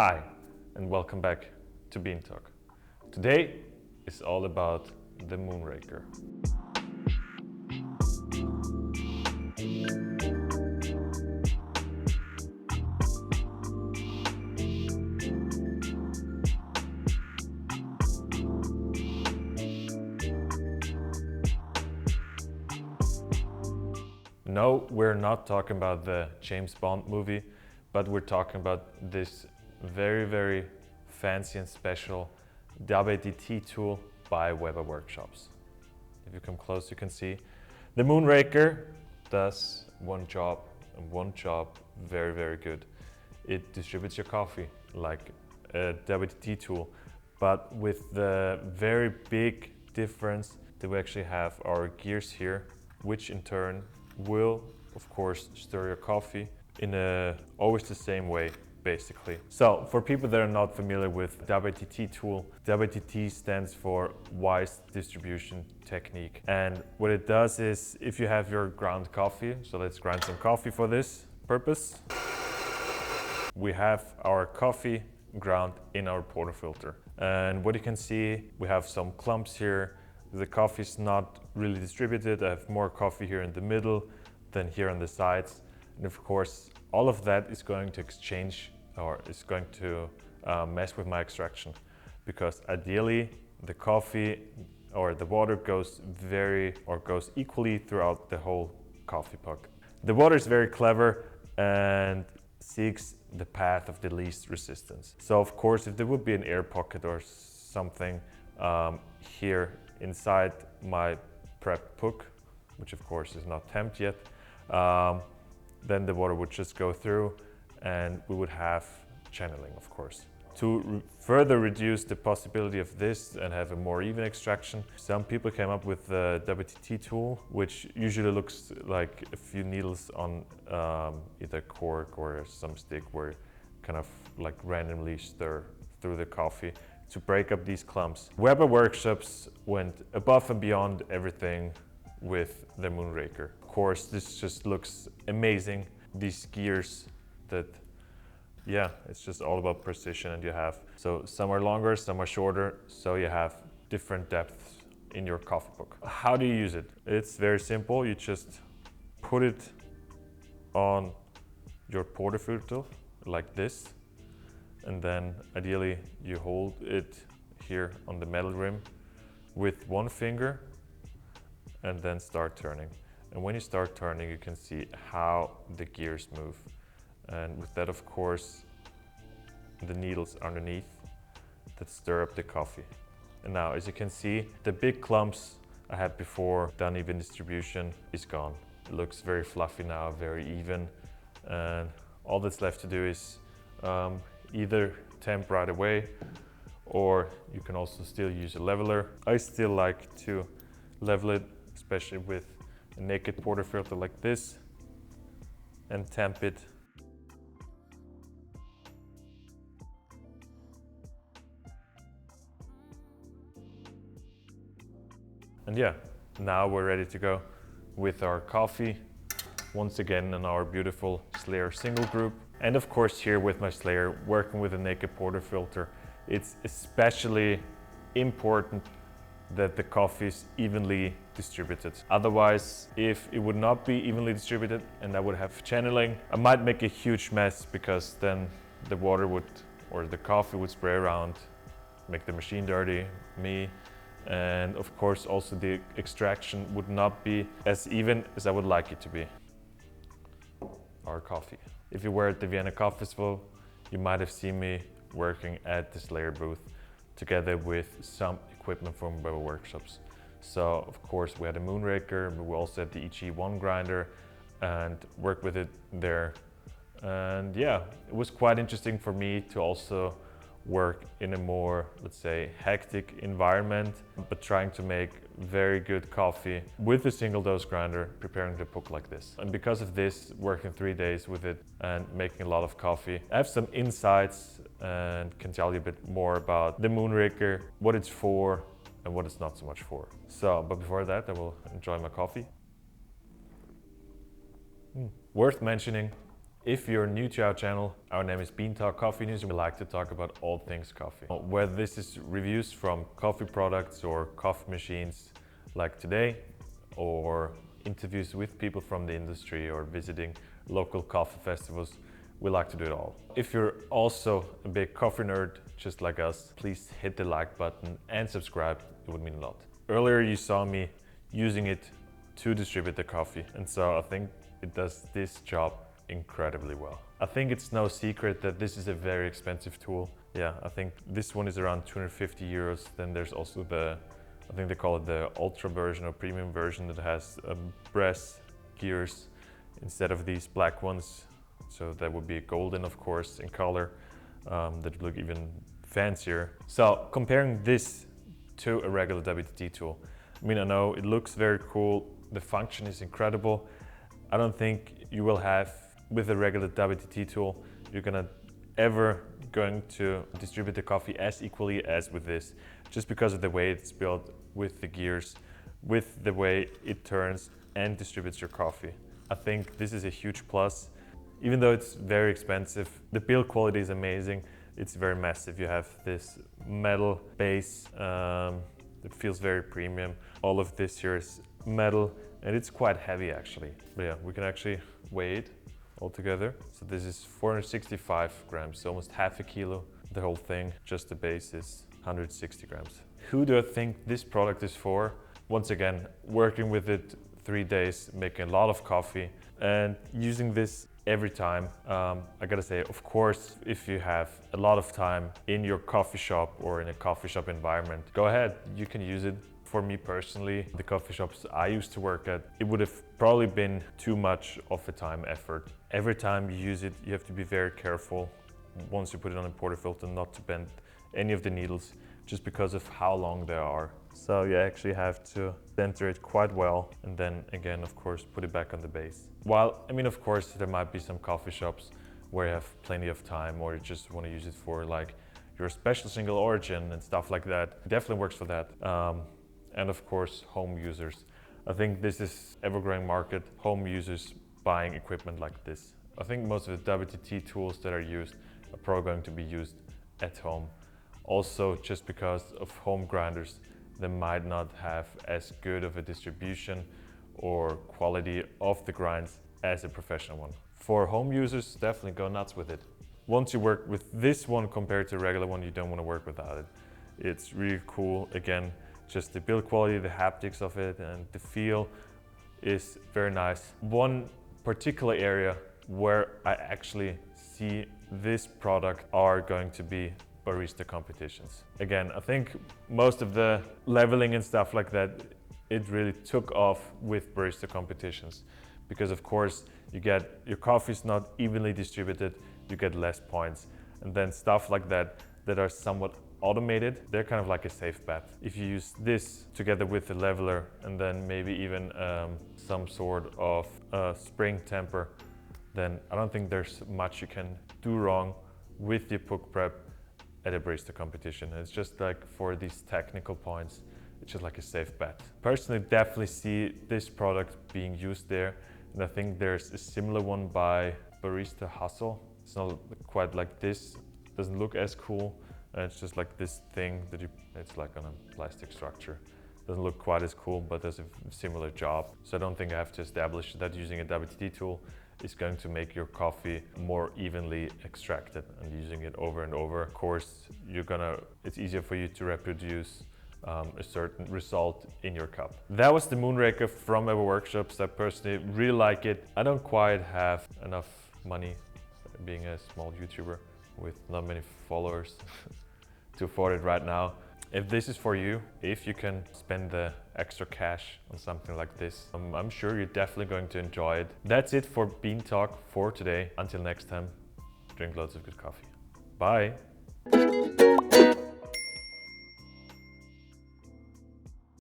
Hi, and welcome back to Bean Talk. Today is all about the Moonraker. No, we're not talking about the James Bond movie, but we're talking about this very fancy and special WDT tool by Weber Workshops. If you come close, you can see the Moonraker does one job and one job very good. It distributes your coffee like a WDT tool, but with the very big difference that we actually have our gears here, which in turn will, of course, stir your coffee in always the same way, basically. So for people that are not familiar with WDT tool, WDT stands for Wise Distribution Technique. And what it does is, if you have your ground coffee, so let's grind some coffee for this purpose. We have our coffee ground in our portafilter. And what you can see, we have some clumps here. The coffee is not really distributed. I have more coffee here in the middle than here on the sides. And of course, all of that is going to exchange or is going to mess with my extraction, because ideally the coffee or the water goes equally throughout the whole coffee puck. The water is very clever and seeks the path of the least resistance. So of course, if there would be an air pocket or something here inside my prep puck, which of course is not temped yet, then the water would just go through and we would have channeling, of course. To further reduce the possibility of this and have a more even extraction, some people came up with the WTT tool, which usually looks like a few needles on either cork or some stick where you kind of like randomly stir through the coffee to break up these clumps. Weber Workshops went above and beyond everything with the Moonraker. Of course, this just looks amazing. These gears that, yeah, it's just all about precision, and you have, so some are longer, some are shorter, so you have different depths in your coffee puck. How do you use it? It's very simple. You just put it on your portafilter like this, and then ideally you hold it here on the metal rim with one finger and then start turning. And when you start turning, you can see how the gears move. And with that, of course, the needles underneath that stir up the coffee. And now, as you can see, the big clumps I had before, the uneven distribution is gone. It looks very fluffy now, very even. And all that's left to do is either temp right away, or you can also still use a leveler. I still like to level it, especially with a naked portafilter like this, and temp it. And yeah, now we're ready to go with our coffee, once again in our beautiful Slayer single group. And of course, here with my Slayer, working with a naked portafilter, it's especially important that the coffee is evenly distributed. Otherwise, if it would not be evenly distributed and I would have channeling, I might make a huge mess, because then the water would, or the coffee would spray around, make the machine dirty, me, and of course also the extraction would not be as even as I would like it to be. Our coffee. If you were at the Vienna Coffee Festival, you might have seen me working at the Slayer booth together with some equipment from Weber Workshops. So of course we had a Moonraker, but we also had the EG1 grinder and worked with it there. And yeah, it was quite interesting for me to also work in a more, let's say, hectic environment, but trying to make very good coffee with a single dose grinder, preparing the puck like this. And because of this, working 3 days with it and making a lot of coffee, I have some insights and can tell you a bit more about the Moonraker, what it's for and what it's not so much for. So, but before that, I will enjoy my coffee. Worth mentioning, If you're new to our channel, our name is Bean Talk Coffee News and we like to talk about all things coffee. Whether this is reviews from coffee products or coffee machines like today, or interviews with people from the industry or visiting local coffee festivals, we like to do it all. If you're also a big coffee nerd just like us, please hit the like button and subscribe, it would mean a lot. Earlier you saw me using it to distribute the coffee, and so I think it does this job incredibly well. I think it's no secret that this is a very expensive tool. Yeah, I think this one is around 250 euros. Then there's also I think they call it the ultra version or premium version that has brass gears instead of these black ones. So that would be golden, of course, in color, that would look even fancier. So comparing this to a regular WTT tool, I mean, I know it looks very cool. The function is incredible. I don't think you will have, with a regular WTT tool, you're ever going to distribute the coffee as equally as with this, just because of the way it's built, with the gears, with the way it turns and distributes your coffee. I think this is a huge plus. Even though it's very expensive, the build quality is amazing. It's very massive. You have this metal base that feels very premium. All of this here is metal and it's quite heavy actually. But yeah, we can actually weigh it all together. So this is 465 grams, so almost half a kilo. The whole thing, just the base, is 160 grams. Who do I think this product is for? Once again, working with it 3 days, making a lot of coffee and using this every time. I gotta say, of course, if you have a lot of time in your coffee shop or in a coffee shop environment, go ahead, you can use it. For me personally, the coffee shops I used to work at, it would have probably been too much of a time effort. Every time you use it, you have to be very careful once you put it on a portafilter not to bend any of the needles, just because of how long they are. So you actually have to center it quite well and then again, of course, put it back on the base. While, I mean, of course, there might be some coffee shops where you have plenty of time or you just want to use it for like your special single origin and stuff like that. It definitely works for that. And of course, home users. I think this is ever-growing market, home users buying equipment like this. I think most of the WTT tools that are used are probably going to be used at home. Also, just because of home grinders, they might not have as good of a distribution or quality of the grinds as a professional one. For home users, definitely go nuts with it. Once you work with this one compared to a regular one, you don't want to work without it. It's really cool. Again, just the build quality, the haptics of it, and the feel is very nice. One particular area where I actually see this product are going to be barista competitions. Again, I think most of the leveling and stuff like that, it really took off with barista competitions, because of course you get your coffee's not evenly distributed, you get less points, and then stuff like that are somewhat automated, they're kind of like a safe bet. If you use this together with the leveler and then maybe even some sort of spring temper, then I don't think there's much you can do wrong with the puck prep at a barista competition. It's just like for these technical points, it's just like a safe bet. Personally, definitely see this product being used there, and I think there's a similar one by Barista Hustle. It's not quite like this, doesn't look as cool. It's just like this thing that it's like on a plastic structure. Doesn't look quite as cool, but does a similar job. So I don't think I have to establish that using a WTT tool is going to make your coffee more evenly extracted, and using it over and over. Of course, it's easier for you to reproduce a certain result in your cup. That was the Moonraker from our workshops. I personally really like it. I don't quite have enough money, being a small YouTuber with not many followers, to afford it right now. If this is for you, if you can spend the extra cash on something like this, I'm sure you're definitely going to enjoy it. That's it for Bean Talk for today. Until next time, drink loads of good coffee. Bye.